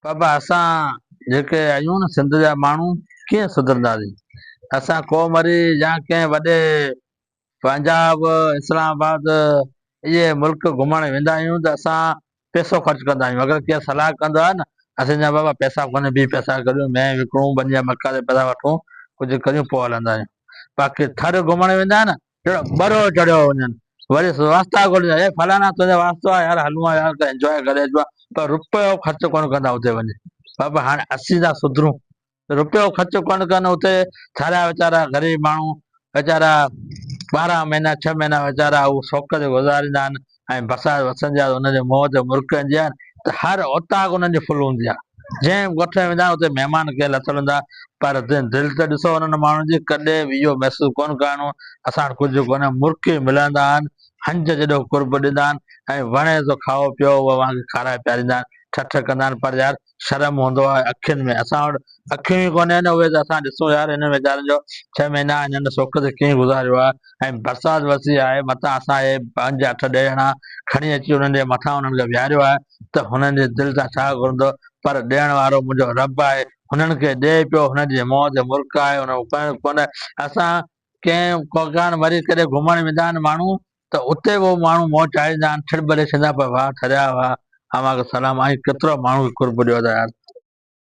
बाबा असां जेके आहियूं न सिंध जा माण्हू कीअं सुधरंदासीं? असां को वरी या कंहिं वॾे पंजाब इस्लामाबाद इहे मुल्क घुमण वेंदा आहियूं त असां पैसो ख़र्च कंदा आहियूं। अगरि केरु सलाह कंदो आहे न, असां चऊं बाबा पैसा कोन्हे, ॿी पैसा करियूं, मैं विकिणूं, वञी मक्का ते पैसा वठूं, कुझु करियूं, पोइ हलंदा आहियूं। बाक़ी थर घुमण वेंदा आहिनि न, ॿरो चढ़ियो वञनि, वरी वास्ता ॻोल्हींदा, हे फलाना तुंहिंजो वास्तो आहे यार, हलूं आहे यार, त इंजॉय करे अचूं आहे, पर रुपयो ख़र्च कोन कंदा हुते वञी। बाबा हाणे असीं था सुधरूं, रुपयो ख़र्च कोन कनि हुते। छाड़ा वीचारा ग़रीब माण्हू वीचारा 12 महीना 6 महीना वीचारा उहो शौक़ ते गुज़ारींदा आहिनि। ऐं बरसाति वसंदी आहे हुनजे मौज मुर्कनि जी आहे त हर ओताक उन्हनि जी फुल हूंदी आहे। जंहिं ॻोठ में वेंदा हुते महिमान केरु लथल हूंदा, पर दिलि त ॾिसो हुननि माण्हुनि जी, कॾहिं बि इहो महसूसु कोन करिणो असां कुझु कोन्हे, मुर्की मिलंदा आहिनि, हंज जॾो कुर्ब ॾींदा आहिनि, ऐं वणे थो खाओ पियो उहो वांगुरु खाराए पीआरींदा आहिनि, ठठ कंदा आहिनि। पर यार शर्म हूंदो आहे अखियुनि में, असां वटि अखियूं ई कोन्हे न, उहे त असां ॾिसूं यार हिन वीचारनि जो 6 महीना हिननि शौक़ ते कीअं गुज़ारियो आहे। ऐं बरसाति वरसी आहे, मथां असां हे 5 8 ॾह ॼणा खणी अची हुननि जे मथां हुननि खे विहारियो आहे, त हुननि जे दिलि सां छा घुरंदो? पर ॾियण वारो मुंहिंजो रब आहे, हुननि खे ॾे पियो, हुननि जी मौज मुर्क आहे, हुन कोन्हे। असां कंहिं कोकान वरी कॾहिं घुमण वेंदा आहिनि माण्हू, त उते उहो माण्हू मौज चाढ़ींदा आहिनि, ठिड़बले छंदा पर वाह ठरिया वाह, अव्हां खे सलाम, ऐं केतिरो माण्हू खे कुर्ब ॾियो था यार।